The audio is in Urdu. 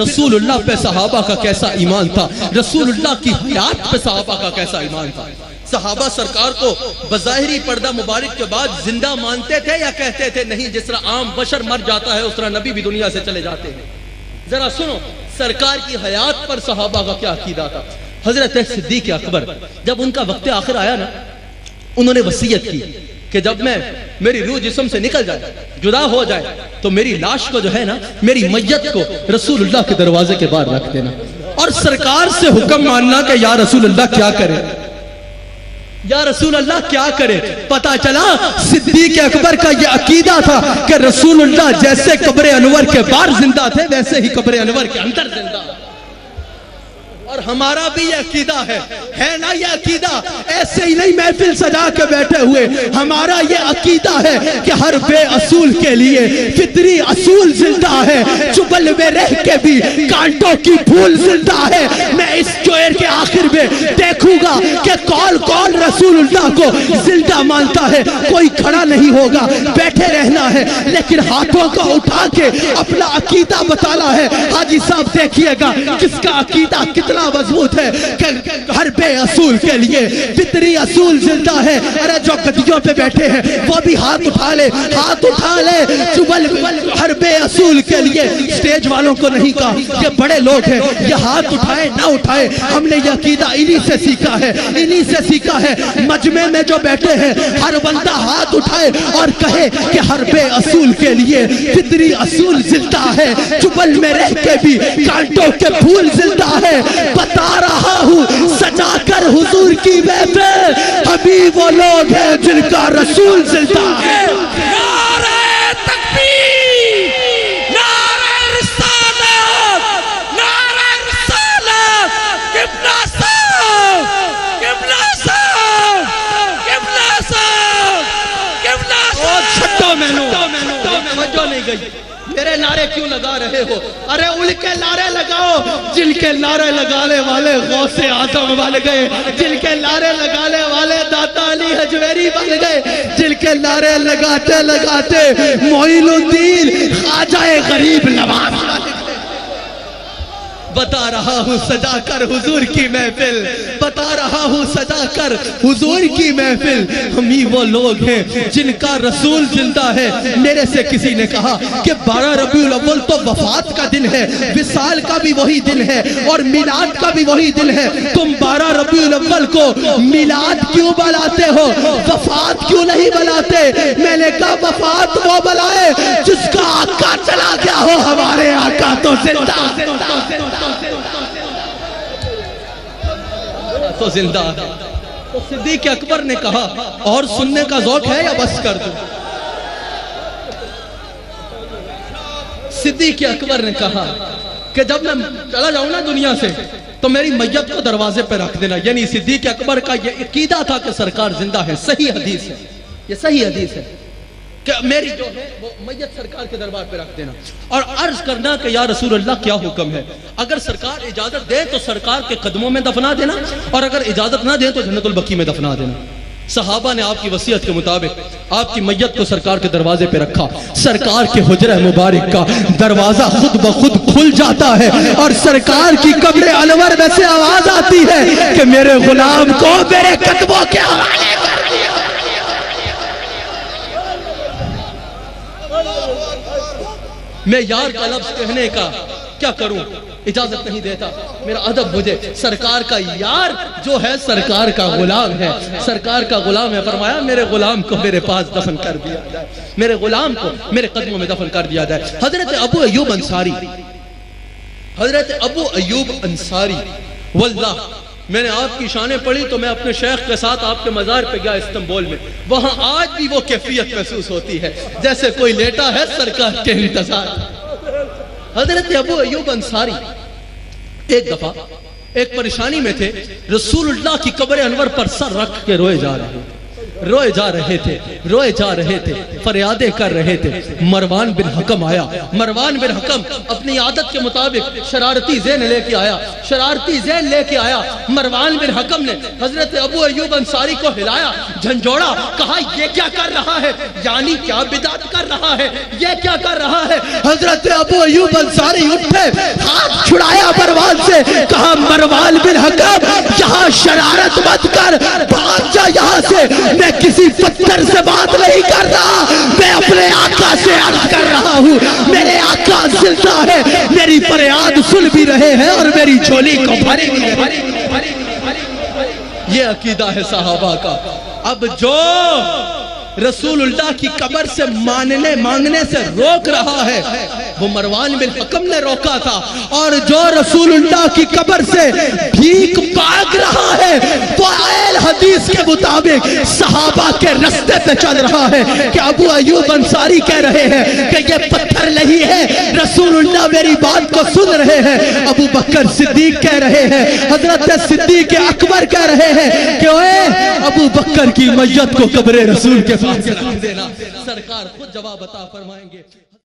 رسول اللہ پہ صحابہ کا کیسا ایمان تھا، رسول اللہ کی حیات پہ صحابہ کا کیسا ایمان تھا۔ صحابہ سرکار کو بظاہری پردہ مبارک کے بعد زندہ مانتے تھے یا کہتے تھے نہیں جس طرح عام بشر مر جاتا ہے اس طرح نبی بھی دنیا سے چلے جاتے ہیں؟ ذرا سنو سرکار کی حیات پر صحابہ کا کیا عقیدہ تھا۔ حضرت صدیق اکبر جب ان کا وقت آخر آیا نا، انہوں نے وصیت کی کہ جب میری روح جسم سے نکل جائے، جدا ہو جائے، تو میری لاش کو جو ہے نا، میری میت کو رسول اللہ کے دروازے کے باہر رکھ دینا، اور سرکار سے حکم ماننا کہ یا رسول اللہ کیا کرے، یا رسول اللہ کیا کرے۔ پتا چلا صدیق اکبر کا یہ عقیدہ تھا کہ رسول اللہ جیسے قبر انور کے باہر زندہ تھے ویسے ہی قبر انور کے اندر زندہ۔ اور ہمارا بھی یہ عقیدہ ہے نا، یہ عقیدہ ایسے ہی نہیں محفل سجا کے بیٹھے ہوئے، ہمارا یہ عقیدہ ہے کہ ہر بے اصول کے لیے فطری اصول زندہ ہے، چبل میں رہ کے بھی کانٹوں کی پھول زندہ ہے۔ میں اس شعر کے آخر میں دیکھوں گا کہ کون رسول اللہ کو زندہ مانتا ہے۔ کوئی کھڑا نہیں ہوگا، بیٹھے رہنا ہے، لیکن ہاتھوں کو اٹھا کے اپنا عقیدہ بتانا ہے۔ حاجی صاحب دیکھیے گا کس کا عقیدہ کتنا مضبوط ہے کہ ہر بے اصول کے لیے فطری اصول زندہ ہے۔ ارے جو گدیوں پہ بیٹھے ہیں وہ بھی ہاتھ اٹھا لے، ہاتھ اٹھا لے۔ چبل ہر بے اصول کے لیے، سٹیج والوں کو نہیں کہا کہ بڑے لوگ ہیں یہ ہاتھ اٹھائے نہ اٹھائے، ہم نے یہ عقیدہ انہی سے سیکھا ہے، انہی سے سیکھا ہے۔ مجمع میں جو بیٹھے ہیں ہر بندہ ہاتھ اٹھائے اور کہے کہ ہر بے اصول کے لیے فطری اصول زندہ ہے، چبل میں رہ کے بھی کانٹوں کے پھول زندہ ہے۔ بتا رہا ہوں سجا کر حضور کی محفل، ابھی وہ لوگ ہیں جن کا رسول زندہ ہے۔ نعرہ تکبیر، نعرہ رسالت، نعرہ رسالت، قبلہ صاحب، قبلہ صاحب، قبلہ صاحب، قبلہ صاحب۔ چھٹو میں نو توجہ نہیں گئی، میرے نعرے کیوں لگا رہے ہو؟ ارے ان کے نعرے لگاؤ جن کے نعرے لگانے والے غوث اعظم بن گئے، جن کے نعرے لگانے والے داتا علی حجویری بن گئے، جن کے نعرے لگاتے لگاتے معین الدین خواجہ غریب نواز بن گئے۔ بتا رہا ہوں سجا کر حضور کی محفل، بتا رہا ہوں سجا کر حضور کی محفل، ہم ہی وہ لوگ ہیں جن کا رسول زندہ ہے۔ میرے سے کسی نے کہا کہ 12 ربیع الاول تو وفات کا دن ہے، وصال کا بھی وہی دن ہے اور میلاد کا بھی وہی دن ہے، تم 12 ربیع الاول کو میلاد کیوں بناتے ہو، وفات کیوں نہیں بناتے؟ میں نے کہا وفات وہ بنائے جس کا آقا چلا گیا ہو، ہمارے آقا تو زندہ تو زندہ ہے۔ تو صدیق اکبر نے کہا اور سننے کا ذوق ہے یا بس کر دوں؟ صدیق اکبر نے کہا کہ جب میں چلا جاؤں نا دنیا سے تو میری میت کو دروازے پہ رکھ دینا۔ یعنی صدیق اکبر کا یہ عقیدہ تھا کہ سرکار زندہ ہے۔ صحیح حدیث ہے، یہ صحیح حدیث ہے کہ میری جو ہے وہ میت سرکار کے دربار پہ رکھ دینا اور عرض کرنا کہ یا رسول اللہ کیا حکم ہے۔ اگر سرکار اجازت دے تو سرکار کے قدموں میں دفنا دینا، اور اگر اجازت نہ دے تو جنت البقیع میں دفنا دینا۔ صحابہ نے آپ کی وصیت کے مطابق آپ کی میت کو سرکار کے دروازے پہ رکھا۔ سرکار کے حجرہ مبارک کا دروازہ خود بخود کھل جاتا ہے اور سرکار کی قبر انور میں سے آواز آتی ہے کہ میرے غلام کو میرے قدموں کے حوالے کر دیا۔ میں یار کا لفظ کہنے کا کیا کروں، اجازت نہیں دیتا، میرا ادب مجھے۔ سرکار کا یار جو ہے سرکار کا غلام ہے، سرکار کا غلام ہے۔ فرمایا میرے غلام کو میرے پاس دفن کر دیا جائے، میرے غلام کو میرے قدموں میں دفن کر دیا جائے۔ حضرت ابو ایوب انصاری، حضرت ابو ایوب انصاری، واللہ میں نے آپ کی شانیں پڑھی تو میں اپنے شیخ کے ساتھ آپ کے مزار پہ گیا استنبول میں، وہاں آج بھی وہ کیفیت محسوس ہوتی ہے جیسے کوئی لیٹا ہے سرکار کے انتظار۔ حضرت ابو ایوب انصاری ایک دفعہ ایک پریشانی میں تھے، رسول اللہ کی قبر انور پر سر رکھ کے روئے جا رہے تھے، فریادیں کر رہے تھے۔ مروان بن حکم آیا، مروان بن حکم اپنی عادت کے مطابق شرارتی ذہن لے کے آیا۔ مروان بن حکم نے حضرت ابو ایوب انصاری کو ہلایا، جھنجھوڑا، کہا یہ کیا کر رہا ہے، یعنی کیا بدعت کر رہا ہے، یہ کیا کر رہا ہے۔ حضرت ابو ایوب انصاری اٹھے، ہاتھ مروان سے کہا مروان بن حکم یہاں شرارت مت کر، بھاگ جا یہاں سے، میں کسی پتھر سے بات نہیں کر رہا، میں اپنے آقا سے عرض کر رہا ہوں، میرے آقا زندہ ہے، میری فریاد سن بھی رہے ہیں اور میری جھولی کو بھرے بھی۔ یہ عقیدہ ہے صحابہ کا۔ اب جو رسول اللہ کی قبر سے مانگنے سے روک رہا ہے وہ مروان بن حکم نے روکا تھا، اور جو رسول اللہ کی قبر سے بھیک مانگ رہا ہے وہ اہل حدیث کے مطابق صحابہ کے رستے پہ چل رہا ہے کہ ابو ایوب انصاری کہہ رہے ہیں کہ یہ پتھر نہیں ہے، رسول اللہ میری بات کو سن رہے ہیں، ابو بکر صدیق کہہ رہے ہیں، حضرت صدیق اکبر کہہ رہے ہیں کہ اے ابو بکر کی میت کو قبر رسول کے پاس رکھ دینا، سرکار خود جواب عطا فرمائیں گے۔